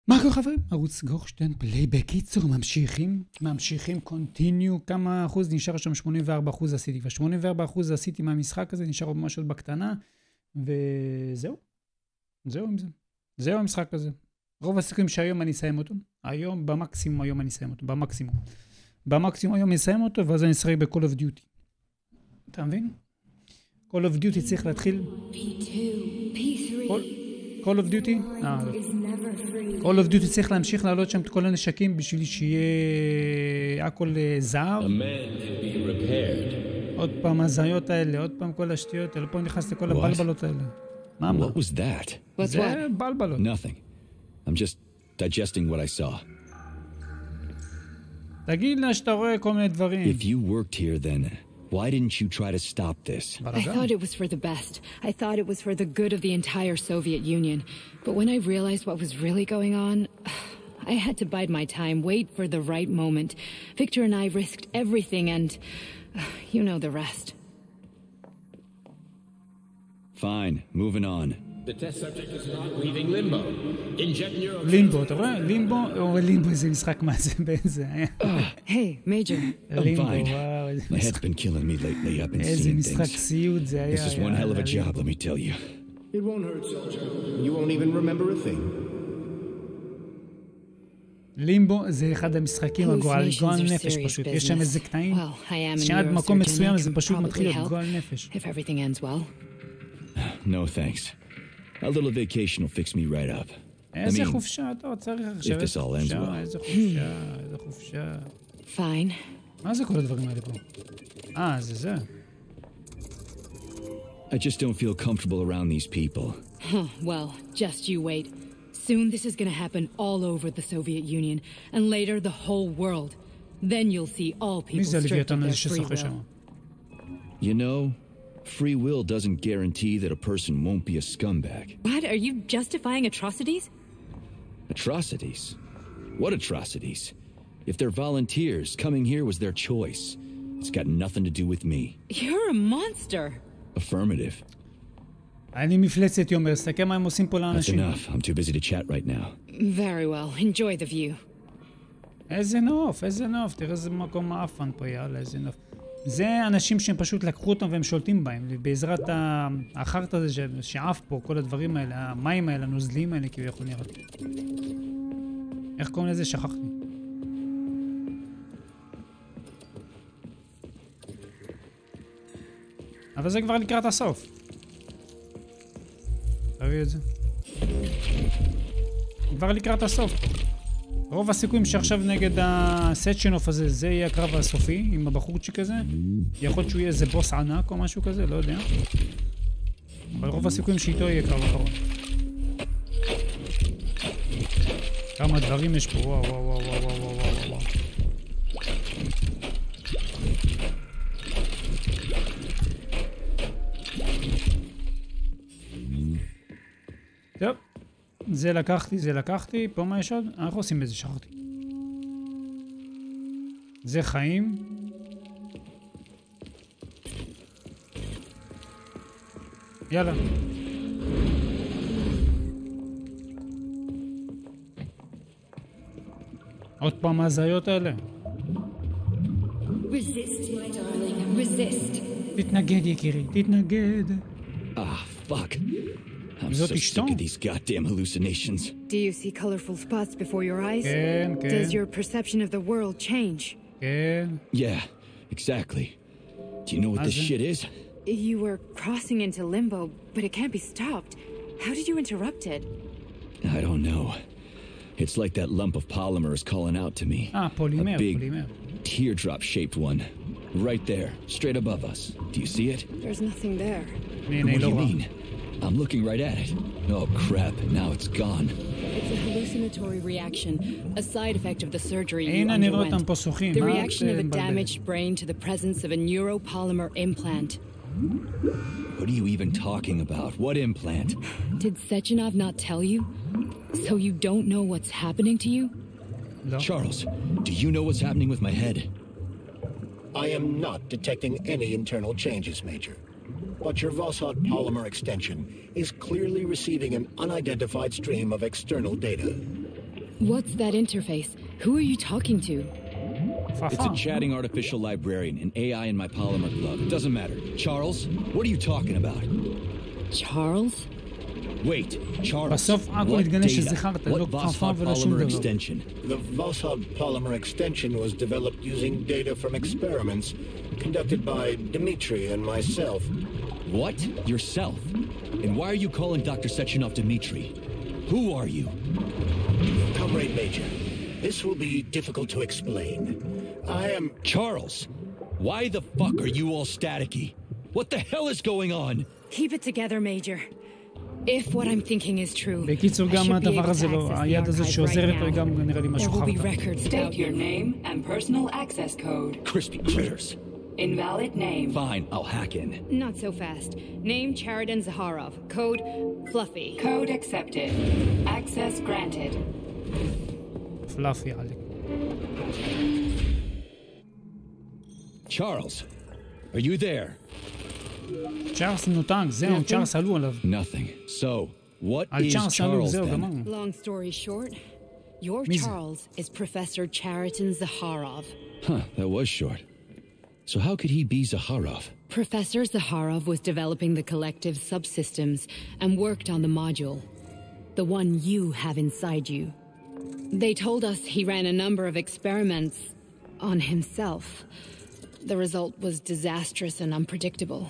מה קורה חברים? ערוץ גורשטיין פליי בקיצור ממשיכים קונטיניו. כמה אחוז נשאר שם? 84% עשיתי, ו-84% עשיתי מהמשחק הזה, נשאר עוד משהו בקטנה, וזהו. זהו המשחק הזה. רוב הסיכויים שהיום אני אסיים אותו. במקסימום היום אני אסיים אותו. במקסימום היום אני אסיים אותו, ואז אני אשחק ב-Call of Duty. אתה מבין? Call of Duty צריך להתחיל... Call of Duty? Call of Duty צריך להמשיך לעלות שם את כל הנשקים בשביל שיהיה הכל זהב. עוד פעם הזיות האלה, עוד פעם כל השטויות האלה, עוד פעם נכנס לכל הבלבלות האלה. מה? What was that? זה בלבלות. Nothing. I'm just digesting what I saw. תגיד לה שאתה רואה כל מיני דברים. If you worked here then, why didn't you try to stop this? I thought it was for the best. I thought it was for the good of the entire Soviet Union. But when I realized what was really going on, I had to bide my time, wait for the right moment. Victor and I risked everything and you know the rest. Fine, moving on. The test subject is not leaving limbo. Inject neural... לימבו, אתה רואה? לימבו זה משחק מה זה באיזה. Hey, Major. I'm fine. My head's been killing me lately. I've been איזה seeing משחק things. סיוט זה היה. This is one hell of a job, let me tell you. It won't hurt, soldier. You won't even remember a thing. לימבו זה אחד המשחקים הגועל נפש פשוט. יש שם איזה קטעים. שעד מקום מסוים זה פשוט מתחיל להיות גועל נפש. If everything ends well. No thanks. A little vacation will fix me right up. איזה חופשה אתה צריך עכשיו? איזה חופשה. Fine. מה זה כל הדברים האלה פה? זה. I just don't feel comfortable around these people. Well, just you wait. Soon this is going to happen all over the Soviet Union, and later the whole world. Then you'll see all people stripped of their free will. You know, free will doesn't guarantee that a person won't be a scumbag. What? Are you justifying atrocities? Atrocities? What atrocities? If they're volunteers, coming here was their choice. It's got nothing to do with me. You're a monster. Affirmative. אני מפלצת יומר, סתכל מה הם עושים פה That's לאנשים. enough. I'm too busy to chat right now. Very well. Enjoy the view. איזה נוף. תראה איזה מקום מאפן פה, יאללה, איזה נוף. זה אנשים שהם פשוט לקחו אותם והם שולטים בהם. בעזרת האחרת הזה שעף פה, כל הדברים האלה, המים האלה, הנוזלים האלה, כאילו יכול נראה. איך קוראים לזה? שכחתי. אבל זה כבר לקראת הסוף. תביא את זה. כבר לקראת הסוף. רוב הסיכויים שעכשיו נגד הסטשנוף הזה, זה יהיה הקרב הסופי, עם הבחורצ'יק הזה. יכול להיות שהוא יהיה איזה בוס ענק או משהו כזה, לא יודע. אבל רוב הסיכויים שאיתו יהיה קרב אחרון. כמה דברים יש פה, וואו. טוב. זה לקחתי, פה מה יש עוד? אנחנו עושים איזה שכחתי. זה חיים. יאללה. עוד פעם הזיות האלה. Resist, my darling. Resist. תתנגד יקירי, תתנגד. Fuck. I'm so sick of these goddamn hallucinations. Do you see colorful spots before your eyes? כן. Does your perception of the world change? כן. Yeah, exactly. Do you know what this shit is? You were crossing into limbo, but it can't be stopped. How did you interrupt it? I don't know. It's like that lump of polymer is calling out to me. Polymer. A big teardrop-shaped one. Right there, straight above us. Do you see it? There's nothing there. What do you mean? I'm looking right at it. Oh crap, now it's gone. It's a hallucinatory reaction, a side effect of the surgery you הנה נראה אותם פה שוחים. underwent. The reaction of a damaged brain to the presence of a neuropolymer implant. What are you even talking about? What implant? Did Sechenov not tell you? So you don't know what's happening to you? No. Charles, do you know what's happening with my head? I am not detecting any internal changes, Major. But your Vossot polymer extension is clearly receiving an unidentified stream of external data. What's that interface? Who are you talking to? It's a chatting artificial librarian, an AI in my polymer glove. It doesn't matter. Charles, what are you talking about? Charles? Wait, Charles. בסוף הכל התגלה שזכרת, לא כפפה ולא שום דבר. The Voskhod polymer extension was developed using data from experiments conducted by Dmitri and myself. What? Yourself? And why are you calling Dr. Sechenov Dmitri? Who are you? Comrade Major, this will be difficult to explain. I am... Charles, why the fuck are you all staticky? What the hell is going on? Keep it together, Major. If what I'm thinking is true, בקיצור, גם הדבר הזה לא, היד הזאת שעוזרת לו גם נראה לי משהו חרטה. State your name and personal access code. Crispy critters. Invalid name. Fine, I'll hack in. Not so fast. Name Chariton Zaharov. Code Fluffy. Code accepted. Access granted. Fluffy, עליק. Charles, are you there? צ'ארלס נותק, זהו, צ'ארלס עלו עליו. Nothing. So, what על is צ'ארלס עלו, Charles זהו, then? גמרנו. Long story short, your Miz- Charles is Professor Chariton Zaharov. Huh, that was short. So how could he be Zaharov? Professor Zaharov was developing the collective subsystems and worked on the module, the one you have inside you. They told us he ran a number of experiments on himself. The result was disastrous and unpredictable.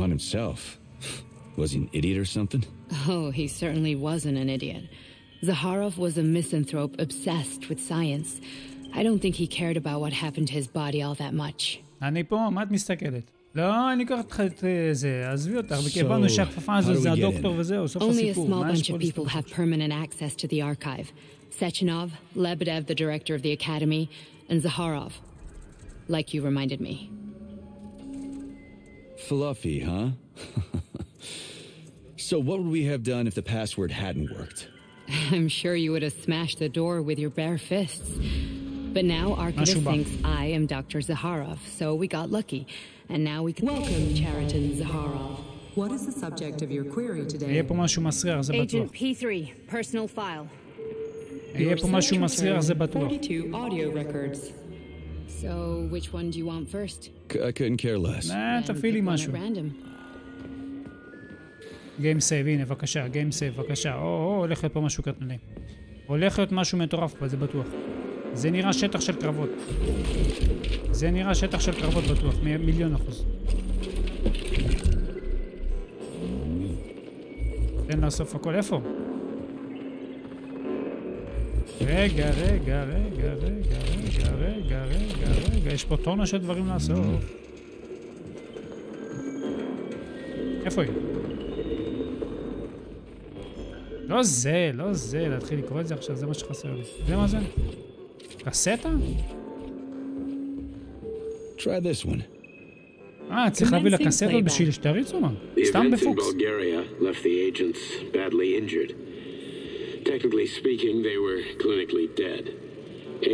On himself? Was he an idiot or something? Oh, he certainly wasn't an idiot. Zaharov was a misanthrope obsessed with science. I don't think he cared about what happened to his body all that much. אני פה, מה את מסתכלת? לא, אני אקח אותך את זה, עזבי אותך, וכי הבנו שהכפפה הזו זה הדוקטור וזהו, סוף Only a הסיפור. small מה יש bunch פה of people have permanent access to the archive. Sechenov, Lebedev, the director of the academy, and Zaharov. Like you reminded me. Fluffy, huh? So what would we have done if the password hadn't worked? I'm sure you would have smashed the door with your bare fists. But now Archivist thinks I am Dr. Zaharov, so we got lucky. And now we can... Welcome, Chariton Zaharov. What is the subject of your query today? יהיה פה משהו מסריח, זה בטוח. Agent P3, personal file. יהיה פה משהו מסריח, זה בטוח. 42 audio records. So, which one do you want first? I couldn't care less. תפעיל לי Pick one משהו. at random. Game save, הנה, בבקשה, Game save, בבקשה. הולך להיות פה משהו קטנוני. הולך להיות משהו מטורף פה, זה בטוח. זה נראה שטח של קרבות. זה נראה שטח של קרבות בטוח, 1,000,000%. תן לאסוף הכל, איפה? רגע, יש פה טונה של דברים לאסוף. איפה היא? לא זה, להתחיל לקרוא את זה עכשיו, זה מה שחסר לי. זה מה זה? קסטה? Try this one. צריך להביא לקסטות בשביל שתריץ או מה? סתם בפוקס. The events in Bulgaria left the agents badly injured. Technically speaking, they were clinically dead.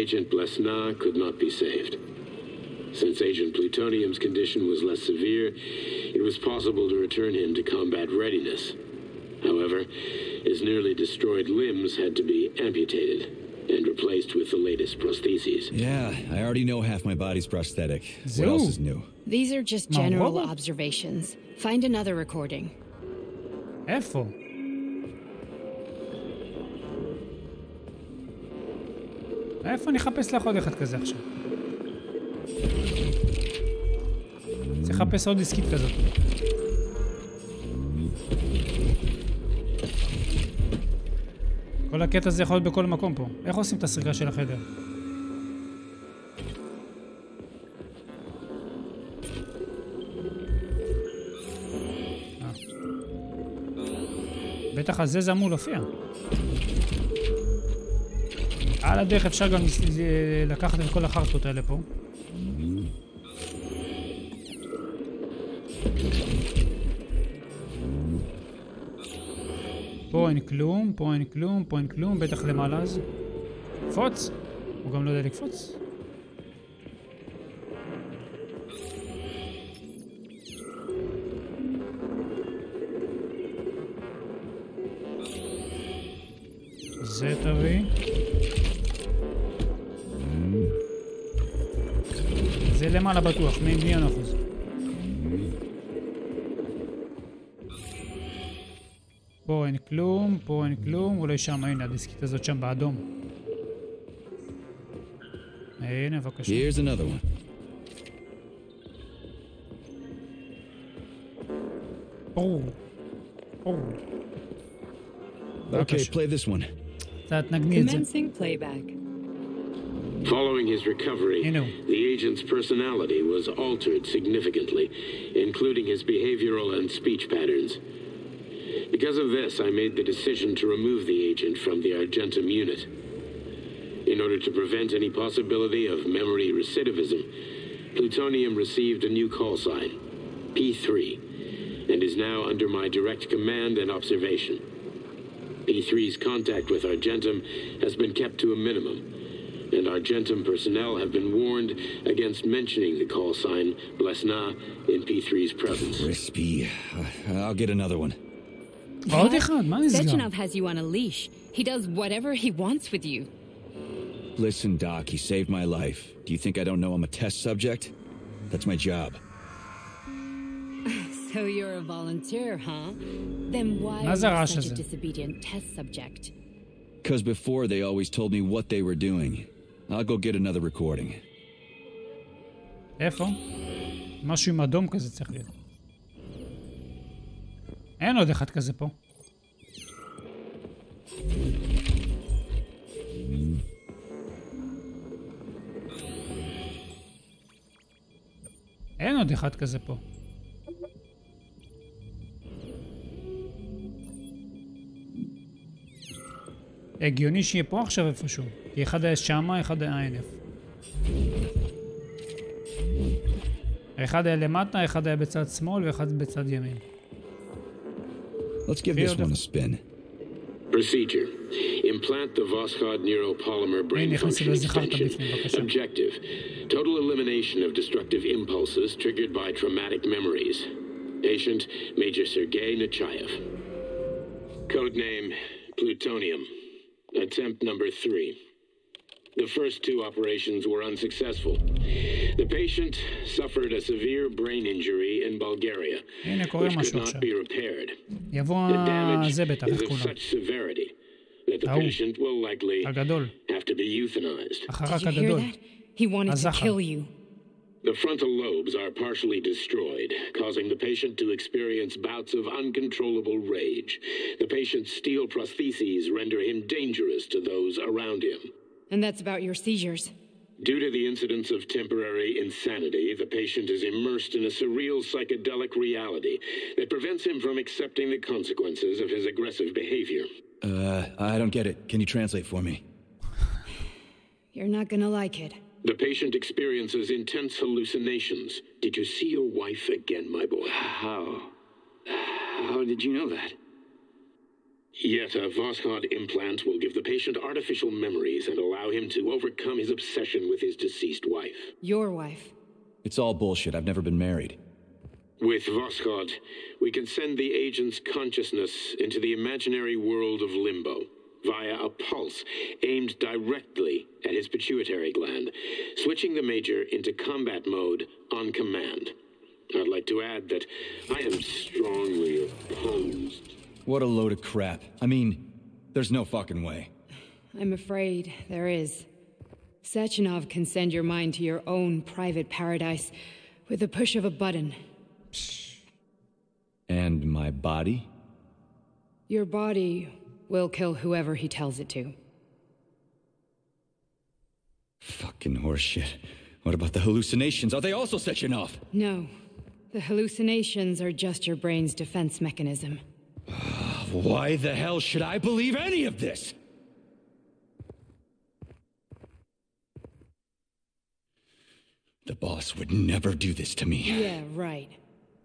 Agent Blesna could not be saved. Since Agent Plutonium's condition was less severe, it was possible to return him to combat readiness. However, his nearly destroyed limbs had to be amputated and replaced with the latest prostheses. Yeah, I already know half my body's prosthetic. What else is new? These are just general observations. Find another recording. איפה? איפה אני אחפש לך עוד אחד כזה עכשיו? צריך לחפש עוד דיסקית כזאת. כל הקטע הזה יכול להיות בכל מקום פה. איך עושים את הסריקה של החדר? בטח על זה אמור להופיע. על הדרך אפשר גם לקחת את כל החרטות האלה פה. פה אין כלום, פה אין כלום, פה אין כלום, בטח למעלה אז. קפוץ! הוא גם לא יודע לקפוץ. זה תביא. זה למעלה בטוח, מיליון אחוז. פה אין כלום, פה אין כלום, אולי שם, הנה הדיסקית הזאת שם באדום. הנה, בבקשה. Here's another one. Okay, play this one. קצת נגני את זה. Commencing playback. Following his recovery, the agent's personality was altered significantly, including his behavioral and speech patterns. Because of this, I made the decision to remove the agent from the Argentum unit. In order to prevent any possibility of memory recidivism, Plutonium received a new call sign, P3, and is now under my direct command and observation. P3's contact with Argentum has been kept to a minimum, and Argentum personnel have been warned against mentioning the call sign Blesna in P3's presence. Crispy. I'll get another one. Sechenov has you on a leash. He does whatever he wants with you. Listen, Doc, he saved my life. Do you think I don't know I'm a test subject? That's my job. So you're a volunteer, huh? Then why are you such a disobedient test subject? Because before they always told me what they were doing. I'll go get another recording. איפה? משהו עם אדום כזה צריך להיות. אין עוד אחד כזה פה. אין עוד אחד כזה פה. הגיוני שיהיה פה עכשיו איפשהו. כי אחד היה שמה, אחד היה אין איפה. אחד היה למטה, אחד היה בצד שמאל ואחד בצד ימין. Let's give this one a spin. Procedure. Implant the Voskhod neuropolymer brain function extension. Objective. Total elimination of destructive impulses triggered by traumatic memories. Patient, Major Sergei Nechayev. Codename, Plutonium. Attempt number 3. The first 2 operations were unsuccessful. The patient suffered a severe brain injury in Bulgaria, which could not be repaired. The damage is of such severity that the patient will likely have to be euthanized. Did you hear that? He wanted to kill you. The frontal lobes are partially destroyed, causing the patient to experience bouts of uncontrollable rage. The patient's steel prostheses render him dangerous to those around him. And that's about your seizures. Due to the incidence of temporary insanity, the patient is immersed in a surreal psychedelic reality that prevents him from accepting the consequences of his aggressive behavior. I don't get it. Can you translate for me? You're not gonna like it. The patient experiences intense hallucinations. Did you see your wife again, my boy? How did you know that? Yet a Voskhod implant will give the patient artificial memories and allow him to overcome his obsession with his deceased wife. Your wife. It's all bullshit. I've never been married. With Voskhod, we can send the agent's consciousness into the imaginary world of limbo via a pulse aimed directly at his pituitary gland, switching the Major into combat mode on command. I'd like to add that I am strongly opposed. What a load of crap. I mean, there's no fucking way. I'm afraid there is. Sechenov can send your mind to your own private paradise with the push of a button. And my body? Your body will kill whoever he tells it to. Fucking horseshit. What about the hallucinations? Are they also Sechenov? No. The hallucinations are just your brain's defense mechanism. Why the hell should I believe any of this? The boss would never do this to me. Yeah, right.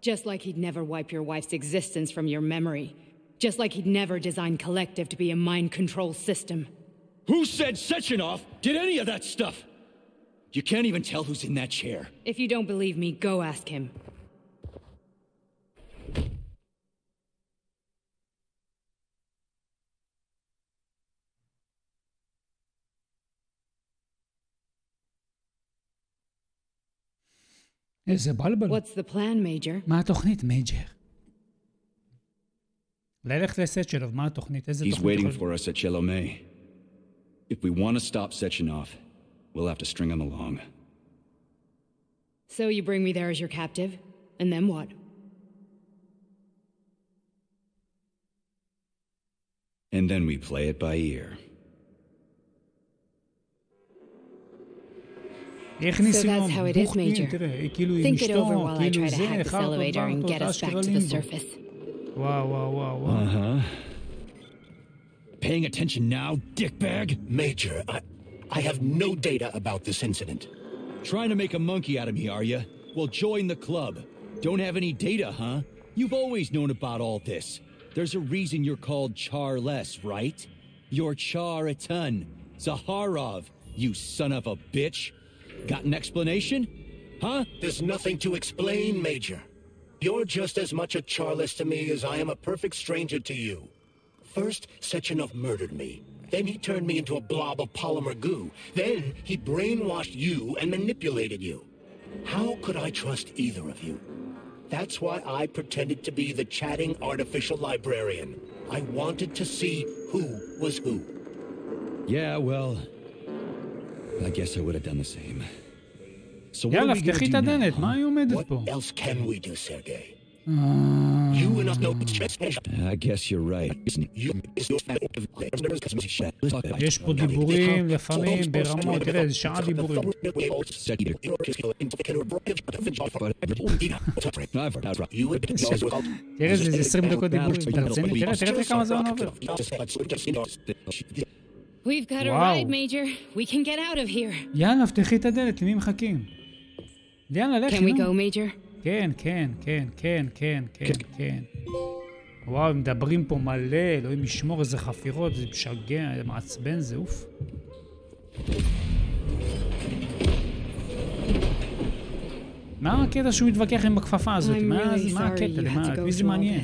Just like he'd never wipe your wife's existence from your memory. Just like he'd never design Collective to be a mind control system. Who said Sechenov did any of that stuff? You can't even tell who's in that chair. If you don't believe me, go ask him. איזה בלבל. What's the plan, Major? מה התוכנית, מייג'ר? ללכת לסצ'לוב, מה התוכנית? איזה He's תוכנית? waiting for us at Shalom. If we want to stop Sechenov, we'll have to string him along. So you bring me there as your captive, and then what? And then we play it by ear. So that's how it is, Major. Think it over while I try to hack this elevator and get us back to the surface. וואו. Uh-huh. Paying attention now, dickbag? Major, I have no data about this incident. Trying to make a monkey out of me, are you? Well, join the club. Don't have any data, huh? You've always known about all this. There's a reason you're called Charless, right? You're Char-a-ton. Zaharov, you son of a bitch. Got an explanation? Huh? There's nothing to explain, Major. You're just as much a Charless to me as I am a perfect stranger to you. First, Sechenov murdered me. Then he turned me into a blob of polymer goo. Then he brainwashed you and manipulated you. How could I trust either of you? That's why I pretended to be the chatting artificial librarian. I wanted to see who was who. Yeah, well, I guess I would have done the same. So what יאללה, are we gonna פתחי את do הדלת, now? מה היא עומדת פה? What else can we do, Sergei? You and us know I guess you're right. יש פה דיבורים לפעמים ברמות, תראה, זה שעה דיבורים. תראה, זה 20 דקות דיבורים, תרצני, תראה כמה זמן עובר. We've got a ride, Major. We can get out of here. יאללה, פתחי את הדלת, למי מחכים? יאללה, לכי, Can we go, Major? כן. וואו, מדברים פה מלא, אלוהים ישמור איזה חפירות, זה משגע, זה מעצבן, זה אוף. מה הקטע שהוא מתווכח עם בכפפה הזאת? מה הקטע? מי זה מעניין?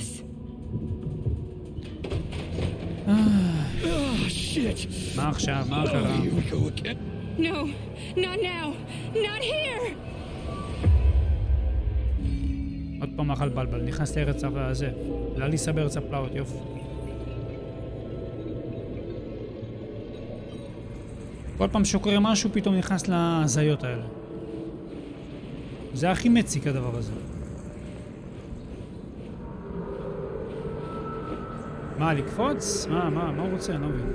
מה עכשיו? מה קרה? No, not now. Not here. עוד פעם אכל בלבל, נכנס לארץ הזה. לאליסה בארץ הפלאות, יופי. כל פעם שקורה משהו, פתאום נכנס להזיות האלה. זה הכי מציק הדבר הזה. מה, לקפוץ? מה הוא רוצה? אני לא מבין.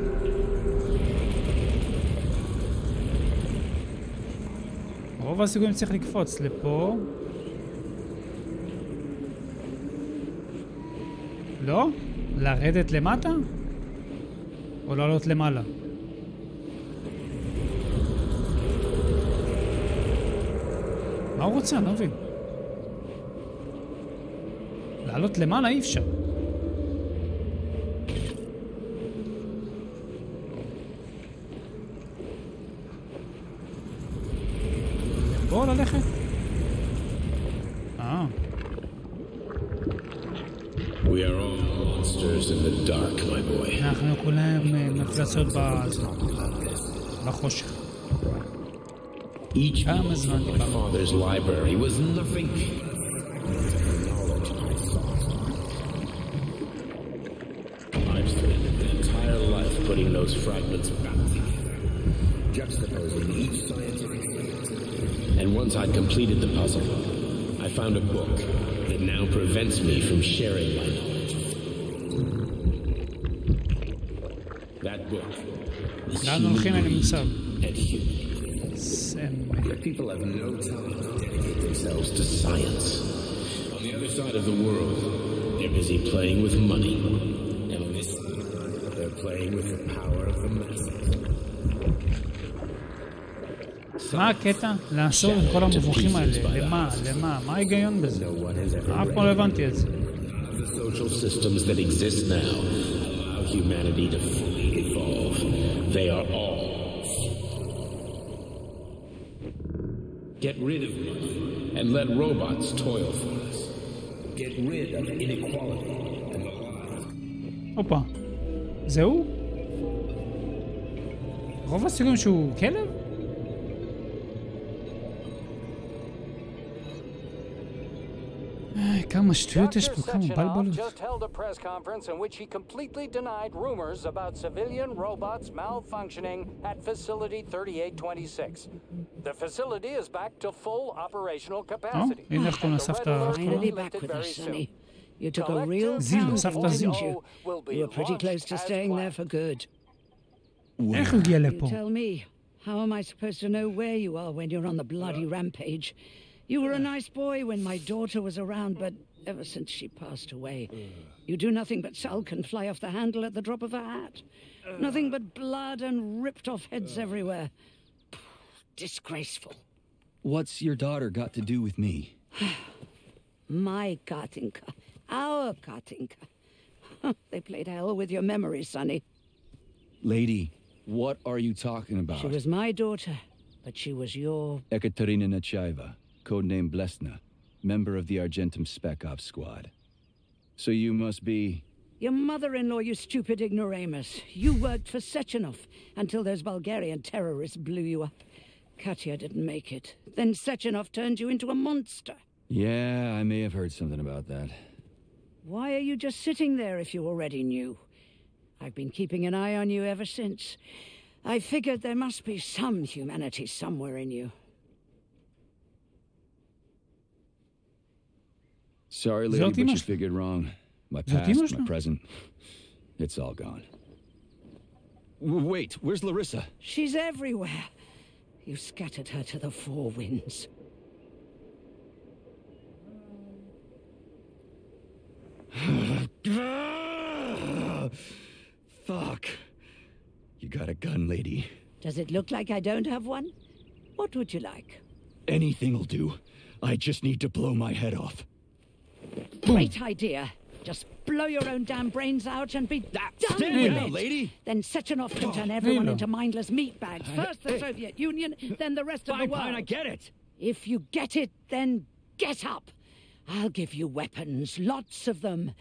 רוב הסיכויים צריך לקפוץ לפה. לא? לרדת למטה? או לעלות למעלה? מה הוא רוצה? אני לא מבין. לעלות למעלה אי אפשר. בואו ללכת. We are all monsters in the dark, my boy. אנחנו כולם מפלצות בחושך. Each כמה זמן my father's library was nothing. I've spent an entire life putting those fragments back together, juxtaposing each scientific fact. And once I'd completed the puzzle, I found a book that now prevents me from sharing my knowledge. That book is human and human. Yet people have no time to dedicate themselves to science. On the other side of the world, they're busy playing with money. And on this side, they're playing with the power of the masses. מה הקטע? לעשות את כל המבוכים האלה? למה? מה ההיגיון בזה? אף פעם לא הבנתי את זה. The social systems that exist now allow humanity to fully evolve. They are all. Get rid of money and let robots toil for us. Get rid of inequality and the lies. הופה, זהו? רוב הסיכויים שהוא כלב? כמה שטויות יש פה, כמה בלבלות. just held a press conference in which he completely denied rumors about civilian robots malfunctioning at facility 3826. The facility is back to full operational capacity. הנה איך קוראים לסבתא. Finally back with us, Sonny. You took a real gamble, didn't you? You were pretty close to staying there for good. איך הוא הגיע לפה? You tell me, how am I supposed to know where you are when you're on the bloody rampage? You were a nice boy when my daughter was around, but ever since she passed away, you do nothing but sulk and fly off the handle at the drop of a hat. Nothing but blood and ripped off heads everywhere. Disgraceful. What's your daughter got to do with me? My Katinka. Our Katinka. They played hell with your memories, Sonny. Lady, what are you talking about? She was my daughter, but she was your... Ekaterina Nechaeva, codename Blesna, member of the Argentum Spec Ops squad. So you must be... Your mother-in-law, you stupid ignoramus. You worked for Sechenov until those Bulgarian terrorists blew you up. Katya didn't make it. Then Sechenov turned you into a monster. Yeah, I may have heard something about that. Why are you just sitting there if you already knew? I've been keeping an eye on you ever since. I figured there must be some humanity somewhere in you. Sorry, lady, but you figured wrong. My past, my present, it's all gone. Wait, where's Larissa? She's everywhere. You scattered her to the four winds. Fuck. You got a gun, lady. Does it look like I don't have one? What would you like? Anything'll do. I just need to blow my head off. Great idea. Just blow your own damn brains out and be done with it. Lady. Then Sechenov can turn everyone into mindless meatbags. First the Soviet Union, then the rest of the world. Fine, I get it. If you get it, then get up. I'll give you weapons, lots of them.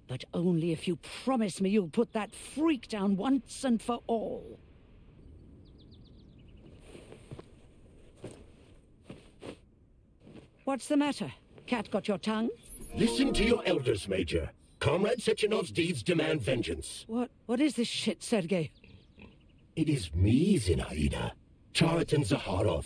But only if you promise me you'll put that freak down once and for all. What's the matter? Cat got your tongue? Listen to your elders, Major. Comrade Sechenov's deeds demand vengeance. What is this shit, Sergei? It is me, Zinaida. Chariton Zaharov.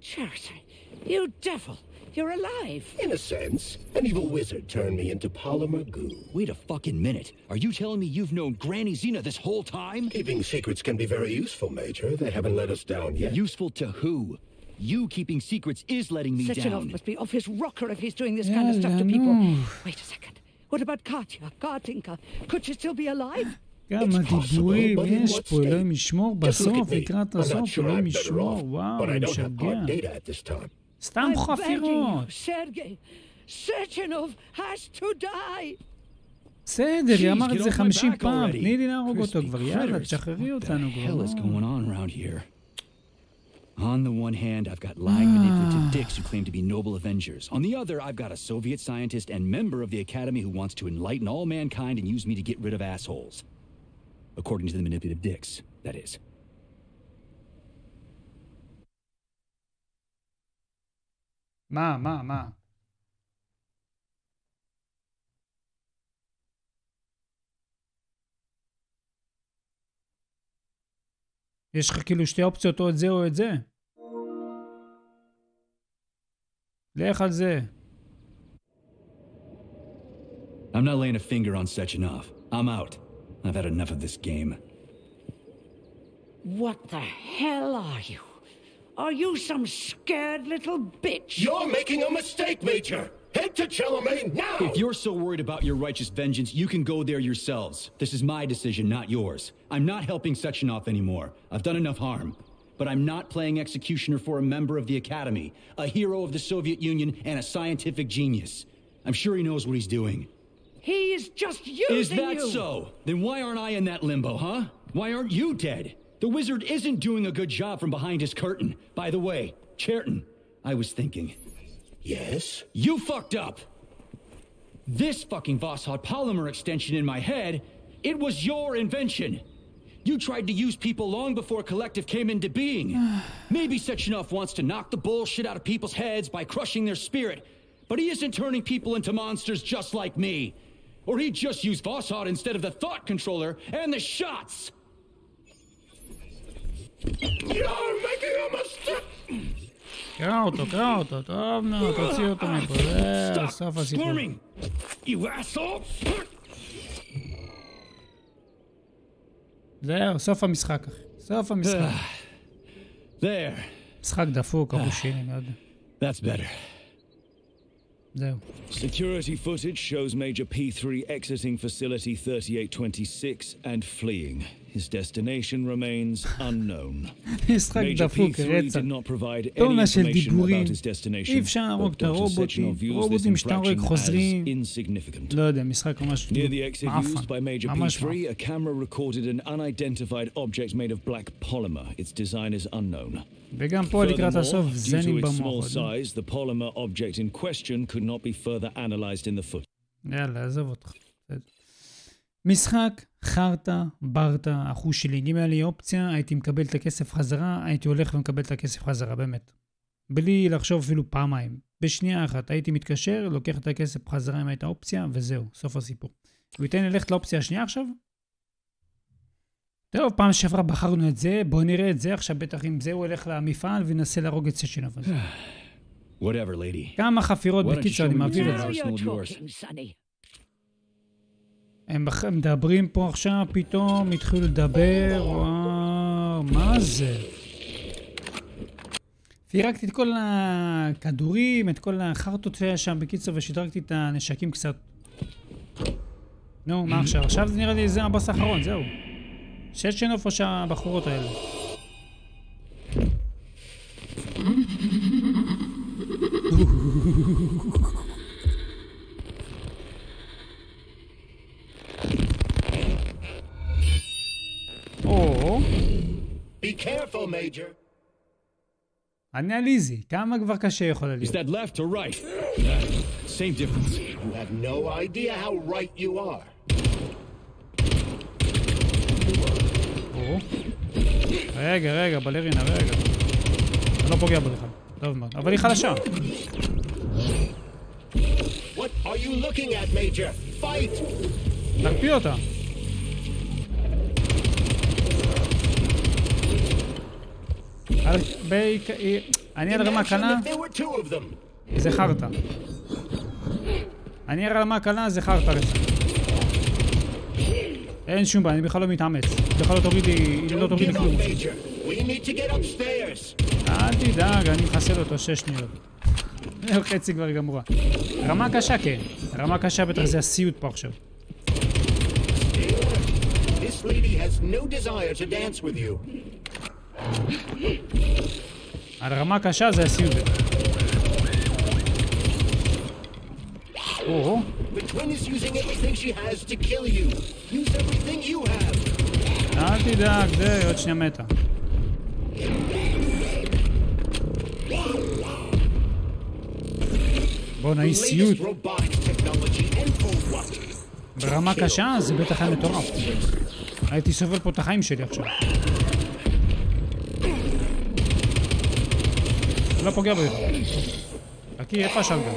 Chariton? You devil! You're alive! In a sense. An evil wizard turned me into polymer goo. Wait a fucking minute. Are you telling me you've known Granny Zena this whole time? Keeping secrets can be very useful, Major. They haven't let us down yet. Useful to who? You keeping secrets is letting me Sechenov down. must be off his rocker if he's doing this kind of stuff to people. Wait a second. What about Katya, Katinka? Could she still be alive? כמה דיבורים יש פה, אלוהים ישמור בסוף, לקראת הסוף, אלוהים ישמור, וואו, אני משגע. סתם חפירות. Sergei, Sechenov has to die. בסדר, היא אמר את זה 50 פעם, תני לי להרוג אותו כבר, יאללה, תשחררי אותנו כבר. On the one hand, I've got lying, manipulative dicks who claim to be noble avengers. On the other, I've got a Soviet scientist and member of the Academy who wants to enlighten all mankind and use me to get rid of assholes. According to the manipulative dicks, that is. מה? יש לך כאילו שתי אופציות, או את זה או את זה. לך על זה. I'm not laying a finger on Sechenov. I'm out. I've had enough of this game. What the hell are you? Are you some scared little bitch? You're making a mistake, Major! Head to Charlemagne now! If you're so worried about your righteous vengeance, you can go there yourselves. This is my decision, not yours. I'm not helping Sechenov anymore. I've done enough harm. But I'm not playing executioner for a member of the Academy, a hero of the Soviet Union, and a scientific genius. I'm sure he knows what he's doing. He is just using you! Is that so? Then why aren't I in that limbo, huh? Why aren't you dead? The wizard isn't doing a good job from behind his curtain. By the way, Cherton, I was thinking... Yes? You fucked up! This fucking Voskhod polymer extension in my head, it was your invention! You tried to use people long before Collective came into being. Maybe Sechenov wants to knock the bullshit out of people's heads by crushing their spirit. but he isn't turning people into monsters just like me. Or he'd just use Vossard instead of the thought controller and the shots. You're making a mistake! קרא אותו, טוב מאוד, תוציא אותו מפה, זה סוף הסיפור. You asshole! זהו, סוף המשחק, אחי. סוף המשחק. There. משחק דפוק, ארושיני, מאוד. That's better. זהו. Security footage shows Major P3 exiting facility 3826 and fleeing. His destination remains unknown. משחק דפוק, רצח. טונה של דיבורים. אי אפשר להרוג את הרובוטים. רובוטים שאתה רואה חוזרים. לא יודע, משחק ממש מעפן. ממש מעפן. A camera recorded an unidentified object made of black polymer. Its design is unknown. וגם פה לקראת הסוף זנים במוח. The polymer object in question could not be further analyzed in the foot. יאללה, עזוב אותך. משחק, חרטה, ברטה, אחוז שלי. אם היה לי אופציה, הייתי מקבל את הכסף חזרה, הייתי הולך ומקבל את הכסף חזרה, באמת. בלי לחשוב אפילו פעמיים. בשנייה אחת, הייתי מתקשר, לוקח את הכסף חזרה אם הייתה אופציה, וזהו, סוף הסיפור. הוא ייתן ללכת לאופציה השנייה עכשיו? טוב, פעם שעברה בחרנו את זה, בואו נראה את זה, עכשיו בטח עם זה הוא הולך למפעל ונסה להרוג את סשנוב הזה. Whatever, lady. כמה חפירות בקיצור, אני מעביר את זה. הם מדברים פה עכשיו, פתאום התחילו לדבר, וואו, מה זה? פירקתי את כל הכדורים, את כל החרטות שהיה שם בקיצור, ושדרגתי את הנשקים קצת. נו, מה עכשיו? עכשיו זה נראה לי זה הבוס האחרון, זהו. ששנוף או שהבחורות האלה. או. Be careful, Major. אני על איזי, כמה כבר קשה יכול להיות? Is that left or right? Same difference. You have no idea how right you are. רגע, בלרינה, רגע. אני לא פוגע בלך. טוב מאוד, אבל היא חלשה. What are you looking at, Major? Fight! תקפיא אותה. אני על רמה קלה, זה חרטה. אני על רמה קלה, זה חרטה רצה. אין שום בעיה, אני בכלל לא מתאמץ. בכלל לא תוריד לי כלום. אל תדאג, אני מחסל אותו 6 שניות. חצי כבר גמורה. רמה קשה, כן. רמה קשה בטח זה הסיוט פה עכשיו. על רמה קשה זה הסיוט. או. אל תדאג, זה עוד שנייה מתה. בוא נעי סיוט. ברמה קשה זה בטח היה מטורף. הייתי סובל פה את החיים שלי עכשיו. לא פוגע בך. אחי, איפה שם גם?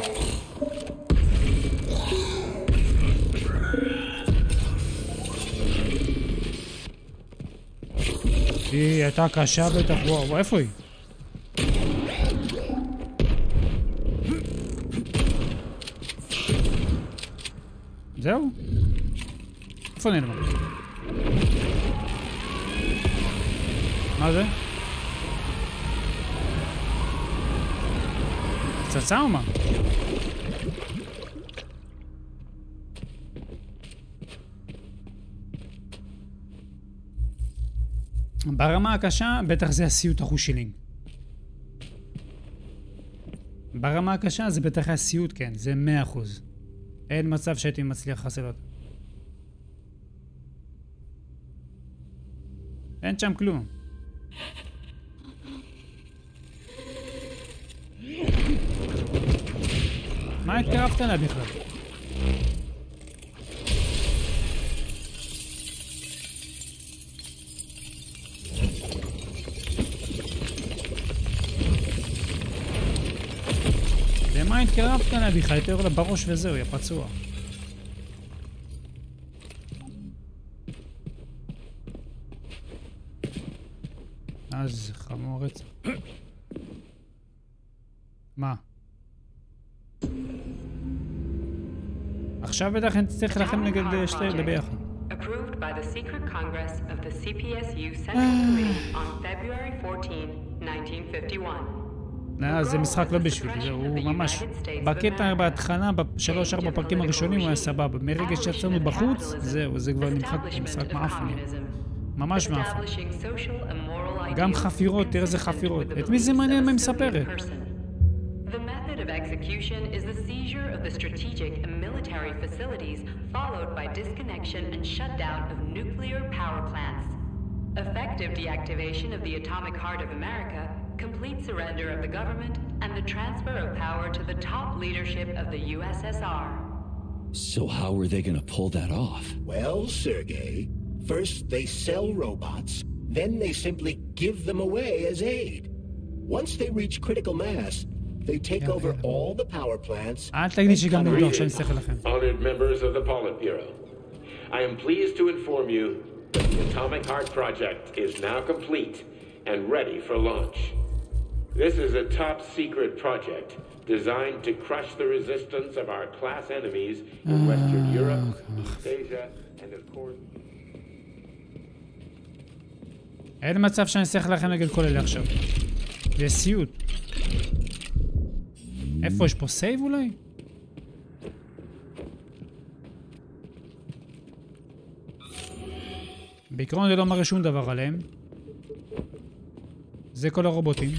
היא הייתה קשה בטח, וואו, איפה היא? זהו? איפה נעלמה? מה זה? פצצה או מה? ברמה הקשה, בטח זה הסיוט החושילינג. ברמה הקשה זה בטח הסיוט, כן, זה 100%. אין מצב שהייתי מצליח לחסל אותו. אין שם כלום. מה התקרבת לה בכלל? למה התקרבת להביך? הייתי אור לה בראש וזהו, יא פצוע. אז חמור רצח. מה? עכשיו בטח נצטרך לכם נגד שתי אלה ביחד. Approved by the Secret Congress of the CPSU Senate Committee on February 14, 1951. זה משחק לא בשבילי, הוא ממש... בקטע בהתחלה, ב3-4 פרקים הראשונים הוא היה סבבה. מרגע שיצאנו בחוץ, זהו, זה כבר נמחק משחק מאפן. ממש מאפן. גם חפירות, תראה איזה חפירות. את מי זה מעניין מה היא מספרת? The method of execution is the seizure of the strategic and military facilities followed by disconnection and shutdown of nuclear power plants. Effective deactivation of the atomic heart of America, complete surrender of the government, and the transfer of power to the top leadership of the USSR. So how are they going to pull that off? Well, Sergei, first they sell robots, then they simply give them away as aid. Once they reach critical mass, they take over all the power plants. Honored members of the Politburo, I am pleased to inform you that the Atomic Heart Project is now complete and ready for launch. This is a top-secret project designed to crush the resistance of our class enemies in Western Europe, East Asia, and of course... אין מצב שאני אצטרך לכם נגד כל אלה עכשיו. זה סיוט. איפה יש פה סייב אולי? בעיקרון זה לא מראה שום דבר עליהם. זה כל הרובוטים.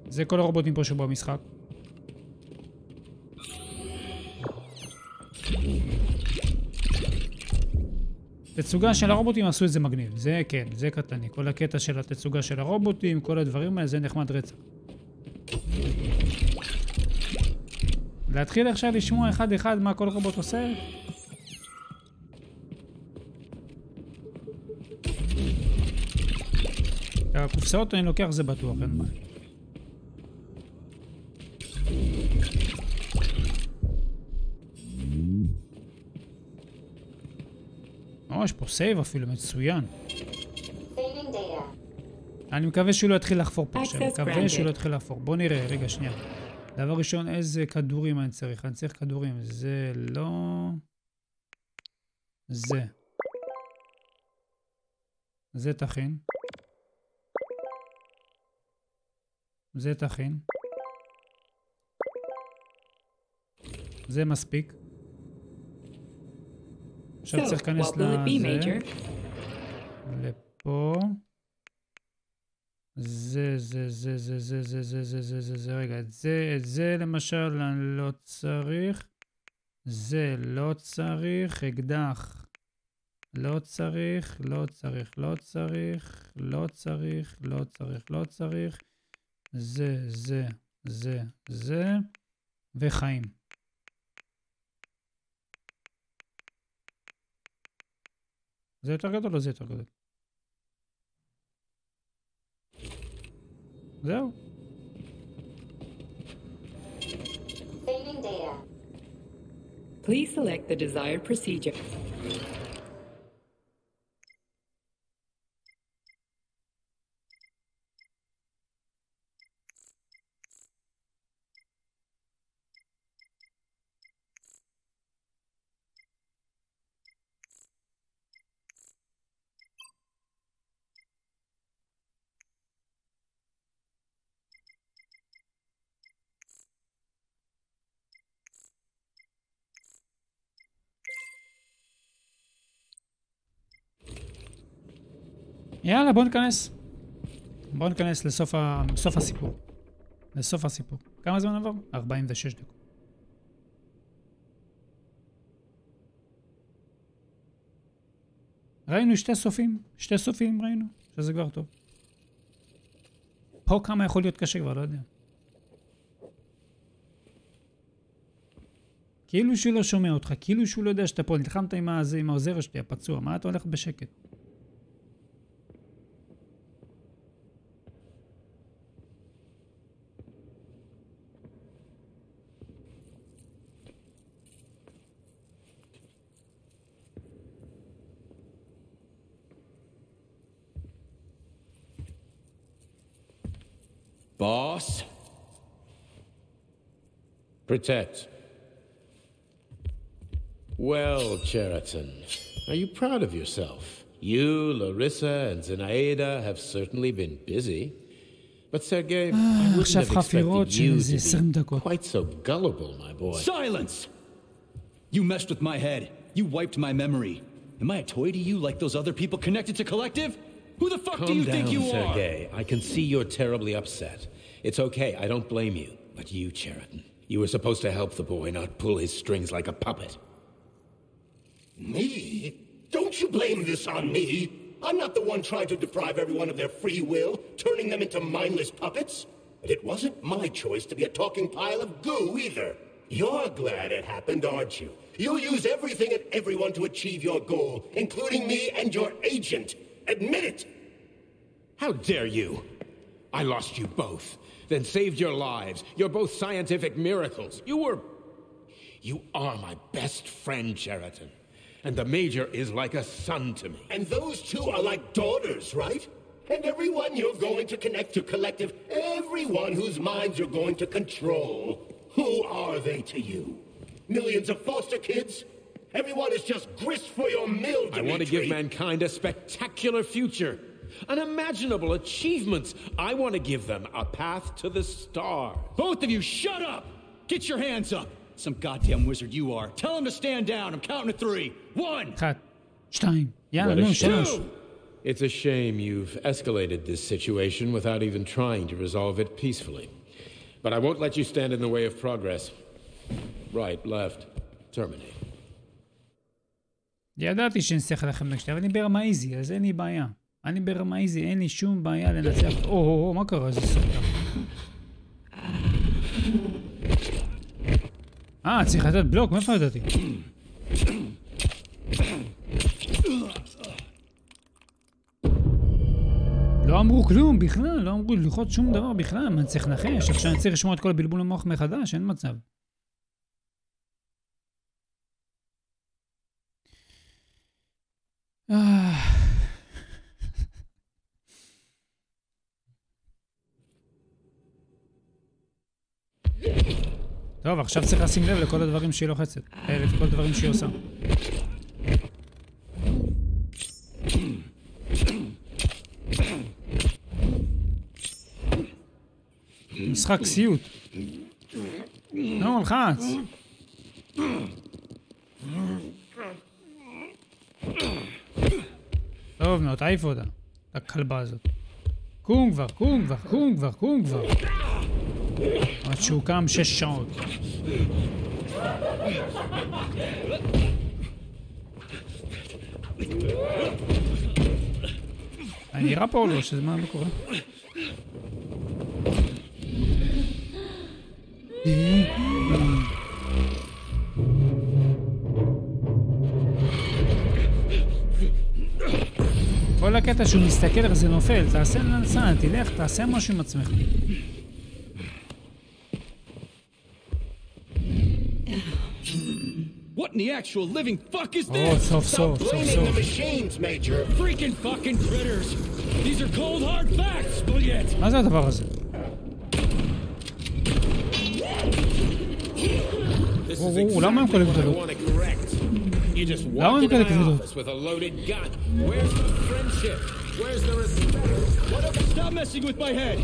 זה כל הרובוטים פה שבו במשחק. תצוגה של הרובוטים עשו את זה מגניב, זה כן, זה קטני. כל הקטע של התצוגה של הרובוטים, כל הדברים האלה, זה נחמד רצח. להתחיל עכשיו לשמוע אחד מה כל רובוט עושה? הקופסאות אני לוקח, זה בטוח, אין מה. יש פה סייב אפילו, מצוין. אני מקווה שהוא לא יתחיל לחפור פה עכשיו, מקווה שהוא לא יתחיל לחפור. בוא נראה, רגע, שנייה. דבר ראשון, איזה כדורים אני צריך? אני צריך כדורים, זה לא... זה. זה תכין. זה תכין. זה מספיק. עכשיו צריך להיכנס לזה. לפה. זה, רגע, את זה למשל אני לא צריך. זה לא צריך, אקדח. לא צריך, לא צריך, לא צריך, לא צריך, לא צריך, לא צריך. זה, וחיים. זה יותר גדול או זה יותר גדול? זהו. Saving data. Please select the desired procedure. יאללה, בוא ניכנס לסוף הסיפור. לסוף הסיפור. כמה זמן עבר? 46 דקות. ראינו שתי סופים ראינו, שזה כבר טוב. פה כמה יכול להיות קשה כבר, לא יודע. כאילו שהוא לא שומע אותך, כאילו שהוא לא יודע שאתה פה, נלחמת עם העוזר שלי, הפצוע, מה אתה הולך בשקט? Boss? Protect. Well, Cheriton, are you proud of yourself? You, Larissa, and Zenaida have certainly been busy. But Sergei, I wouldn't have expected you to be quite so gullible, my boy. Silence! You messed with my head. You wiped my memory. Am I a toy to you like those other people connected to Collective? Who the fuck do you think you are? Calm down, Sergei. I can see you're terribly upset. It's okay, I don't blame you. But you, Cheriton, you were supposed to help the boy, not pull his strings like a puppet. Me? Don't you blame this on me? I'm not the one trying to deprive everyone of their free will, turning them into mindless puppets. And it wasn't my choice to be a talking pile of goo either. You're glad it happened, aren't you? You'll use everything and everyone to achieve your goal, including me and your agent. Admit it! How dare you? I lost you both, then saved your lives. You're both scientific miracles. You are my best friend, Cheriton. And the Major is like a son to me. And those two are like daughters, right? And everyone you're going to connect to Collective, everyone whose minds you're going to control, who are they to you? Millions of foster kids? Everyone is just grist for your mill, Dimitri. I want to give mankind a spectacular future. Unimaginable achievements. I want to give them a path to the stars. Both of you, shut up! Get your hands up! Some goddamn wizard you are. Tell him to stand down. I'm counting to 3. 1! 1, 2, יאללה, What a נו, shame. 3. It's a shame you've escalated this situation without even trying to resolve it peacefully. But I won't let you stand in the way of progress. Right, left, terminate. ידעתי שנצטרך לכם נגשתי, אבל אני ברמה איזי, אז אין לי בעיה. אני ברמה איזי, אין לי שום בעיה לנצח. או, מה קרה? זה סרטון. צריך לתת בלוק, מאיפה ידעתי? לא אמרו כלום בכלל, לא אמרו ללחוץ שום דבר בכלל, אני צריך לנחש, עכשיו אני צריך לשמוע את כל הבלבול המוח מחדש, אין מצב. טוב, עכשיו צריך לשים לב לכל הדברים שהיא לוחצת, לכל הדברים שהיא עושה. משחק סיוט. נו, לחץ. טוב, מאוד, תעיף אותה. הכלבה הזאת. קום כבר. עד שהוא קם 6 שעות. אני נראה פה או לא? שזה מה קורה? כל הקטע שהוא מסתכל איך זה נופל, תעשה לנסה, תלך, תעשה משהו עם עצמך. What in the actual living fuck is this? Stop blaming the machines, Major. Freaking fucking critters. These are cold hard facts, Bullet. מה זה הדבר הזה? למה הם כאלה גדולות? למה הם כאלה כבדות? Stop messing with my head.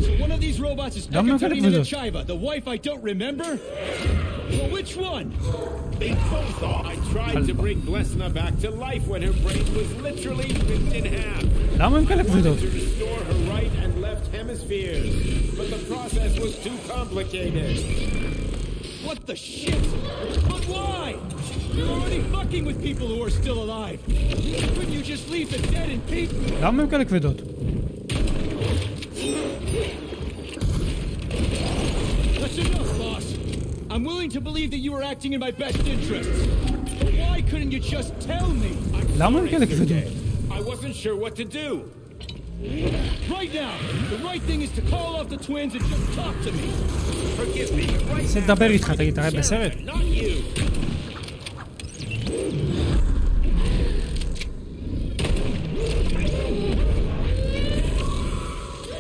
So one of these robots is Ekaterina Nechaeva, the wife I don't remember? Well, which one? They both are. I tried to bring Blesna back to life when her brain was literally ripped in half. למה הם כאלה כבדות? To restore her right and left hemispheres, but the process was too complicated. What the shit? But why? You're already fucking with people who are still alive. Couldn't you just leave the dead in peace? למה הם כאלה כבדות? That's enough, boss. I'm willing to believe that you were acting in my best interests. But why couldn't you just tell me? למה הם כאלה כבדות? I wasn't sure what to do. Right now, the right thing is to call off the twins and just talk to me. Forgive me, right זה לדבר איתך, תגיד, תראה בסרט. not you.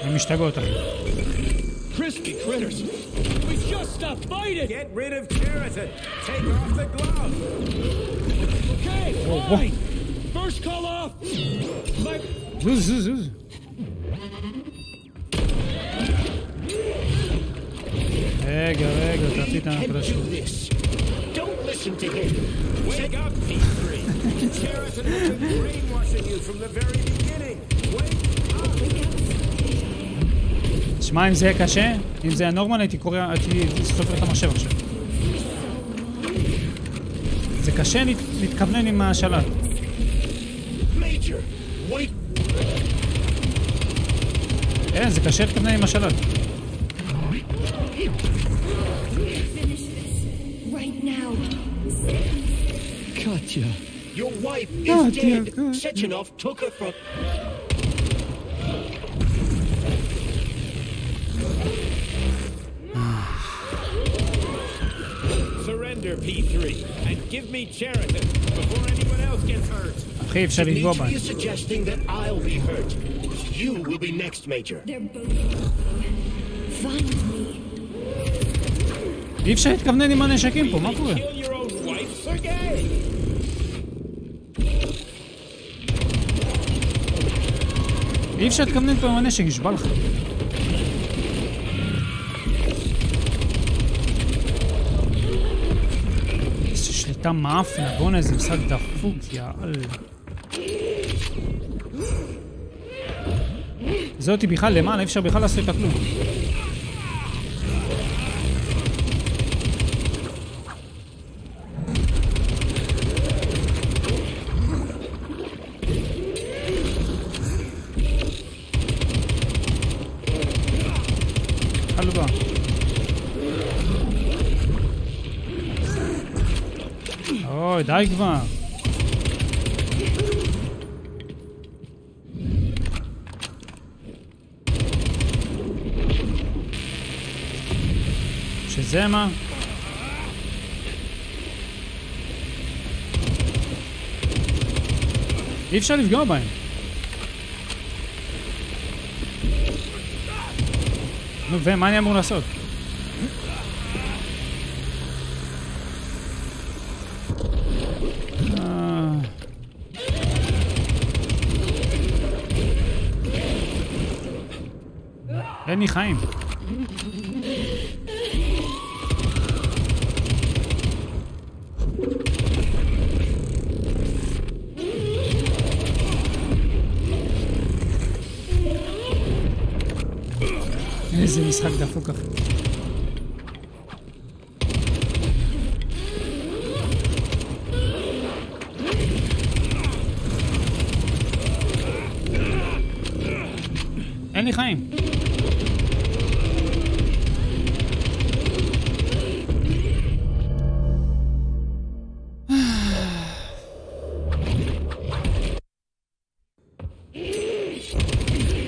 הם משתגעות אחי. crispy critters. We just stopped fighting. Get rid of Cheriton. Take off the glove. Okay, fine. First call off. זוז. רגע, תעשי את הפרשות. Don't listen to him. Wake up, P3. Cheriton has been brainwashing you from the very beginning. Wake up. שמע, אם זה יהיה קשה, אם זה הנורמל, הייתי סופר את המחשב עכשיו. זה קשה להתכוונן עם השלט. כן, זה קשה להתכוונן עם השלט. Katya. Your wife is dead. Sechenov took her from... Surrender, P3, and give me Cheriton before anyone else gets hurt. אחי, אפשר לפגוע בהם. Dimitri is suggesting that I'll be hurt. You will be next, Major. They're both fine with me. אי אפשר להתכוונן עם הנשקים פה, מה קורה? Kill your own wife, Sergei. אי אפשר להתכוונן פה עם הנשק, נשבע לך. איזה שליטה מאפנה, בואנה איזה משחק דפוק, יאללה. זאתי בכלל למעלה, אי אפשר בכלל לעשות את הכלום. חלובה. אוי, די כבר. שזה מה? אי אפשר לפגוע בהם. נו, ומה אני אמור לעשות? אין לי חיים. איזה משחק דפוק אחי. אין לי חיים.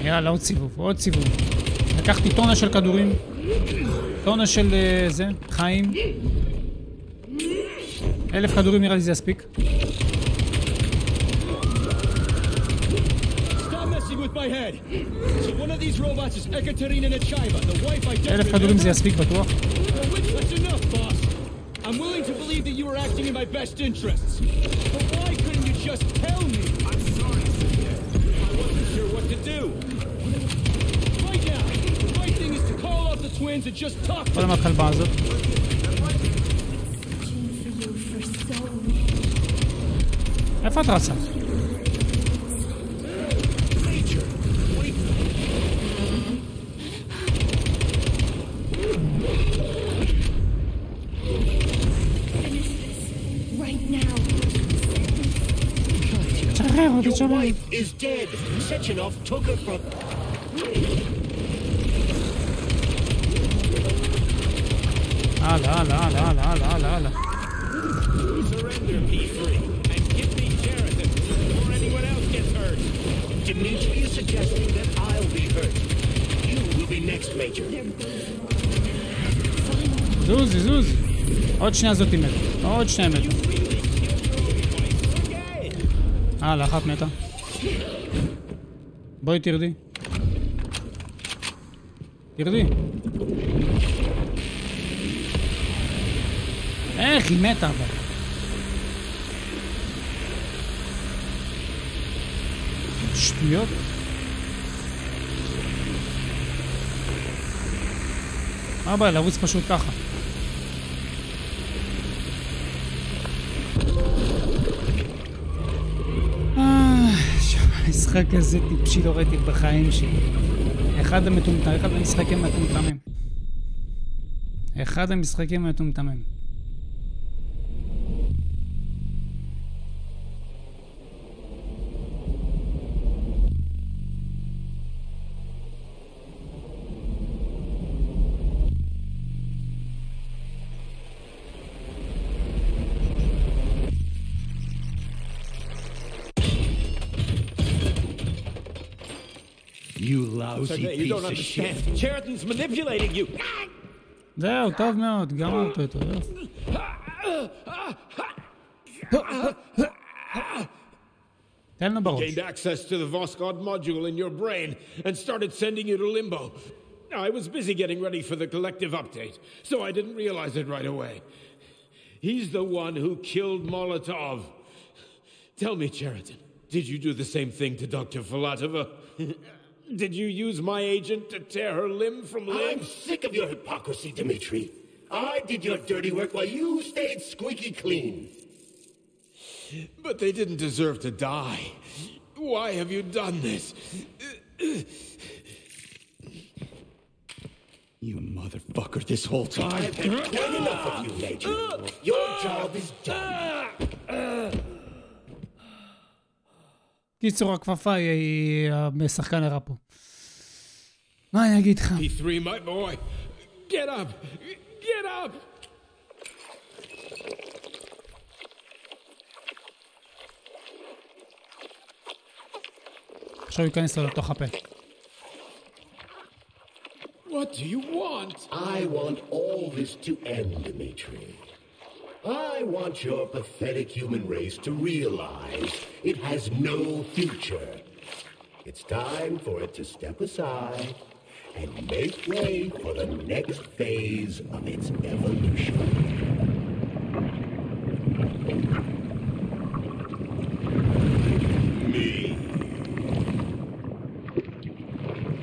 יאללה, עוד סיבוב. לקחתי טונה של כדורים, טונה של זה, חיים. 1000 כדורים נראה לי זה יספיק. 1000 כדורים זה יספיק בטוח. I'm willing to believe that you were acting in my best interests. But why couldn't you just tell me? I'm sorry, I wasn't sure what to do. Right now, the right thing is to call off the twins and just talk to them. הכלבה הזאת. איפה את רצה? Your wife is dead. Sechenov took her from... הלאה. Surrender, P3, and give me Cheriton before anyone else gets hurt. Dimitri is suggesting that I'll be hurt. You will be next, Major. זוז. עוד שנייה זאת היא מתה. עוד שנייה מתה. לאחת מתה. בואי תרדי. תרדי. איך היא מתה אבל? שטויות. מה בא, לערוץ פשוט ככה. המשחק הזה טיפשי לא ראיתי בחיים שלי. אחד המשחקים המטומטמים. אחד המשחקים המטומטמים. You lousy You don't piece of shit. understand. Sheraton's manipulating you. זהו, טוב מאוד, גמרת אותו. תן לו בראש. Gained access to the Voskhod module in your brain and started sending you to limbo. I was busy getting ready for the collective update, so I didn't realize it right away. He's the one who killed Molotov. Tell me, Sheraton, did you do the same thing to Dr. Filatova? Did you use my agent to tear her limb from limb? I'm sick of your hypocrisy, Dmitri. I did your dirty work while you stayed squeaky clean. But they didn't deserve to die. Why have you done this? You motherfucker this whole time. I've had quite enough of you, Major. Your job is done. קיצור, הכפפה היא בשחקן הרע פה. מה אני אגיד לך? P3, my boy. Get up! Get up! עכשיו ייכנס לו לתוך הפה. What do you want? I want all this to end, Dmitri. I want your pathetic human race to realize it has no future. It's time for it to step aside and make way for the next phase of its evolution. Me.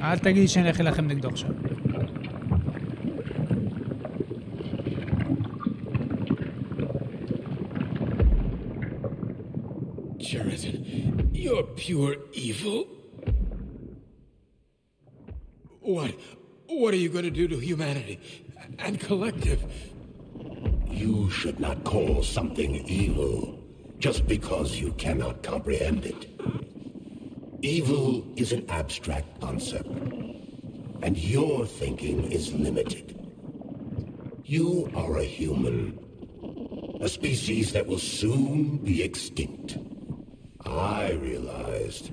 אל תגיד שאני אלך לכם נגדו עכשיו. Sheraton, you're pure evil? What are you going to do to humanity and collective? You should not call something evil just because you cannot comprehend it. Evil is an abstract concept, and your thinking is limited. You are a human, a species that will soon be extinct. I realized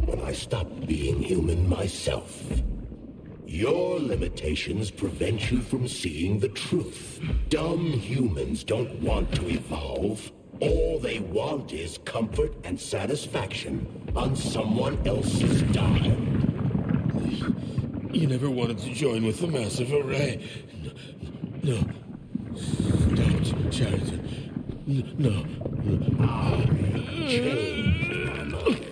when I stopped being human myself. Your limitations prevent you from seeing the truth. Dumb humans don't want to evolve. All they want is comfort and satisfaction on someone else's dime. You never wanted to join with the massive array. No. Don't, Sheraton. No. I changed my mind.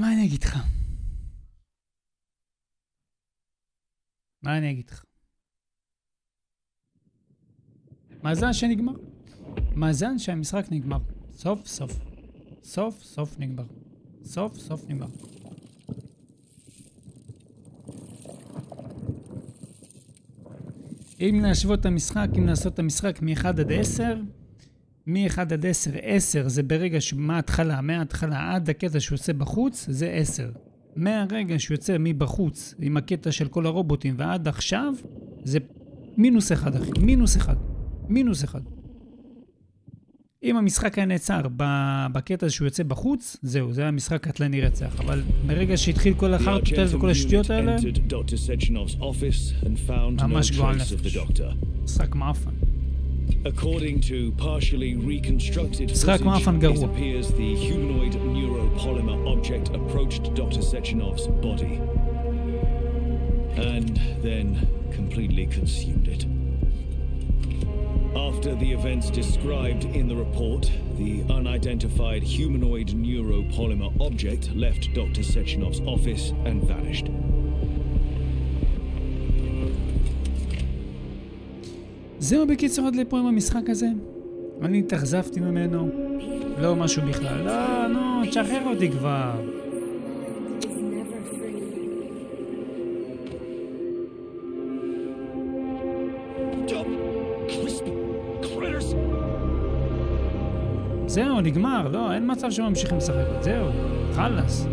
מה אני אגיד לך? מה אני אגיד לך? מאזן שנגמר. מאזן שהמשחק נגמר. סוף סוף. סוף סוף נגמר. סוף סוף נגמר. אם נשוות את המשחק, אם נעשות את המשחק מ-1 עד 10, מ-1 עד 10, 10 זה ברגע מההתחלה עד הקטע שהוא יוצא בחוץ, זה 10. מהרגע שהוא יוצא מבחוץ עם הקטע של כל הרובוטים ועד עכשיו, זה מינוס 1, אחי. מינוס 1. מינוס 1. אם המשחק היה נעצר בקטע שהוא יוצא בחוץ, זהו, זה היה משחק קטלני רצח. אבל ברגע שהתחיל כל החרטות האלה וכל השטויות האלה, ממש גועל נפש. משחק מאפן. According to partially reconstructed משחק מאפן גרוע. it appears the humanoid neuropolymer object approached Dr. Sechenov's body and then completely consumed it. After the events described in the report, the unidentified humanoid neuropolymer object left Dr. Sechenov's office and vanished. זהו בקיצור עד לפה עם המשחק הזה. אני התאכזבתי ממנו. לא משהו בכלל. לא, נו, תשחרר אותי כבר. זהו, נגמר. לא, אין מצב שממשיכים לשחק. זהו, חלס.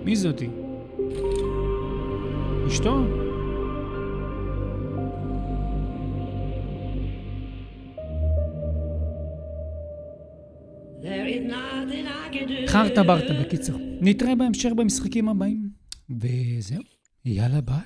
מי זאתי? אשתו? חרטה ברטה בקיצור. נתראה בהמשך במשחקים הבאים. וזהו, יאללה ביי.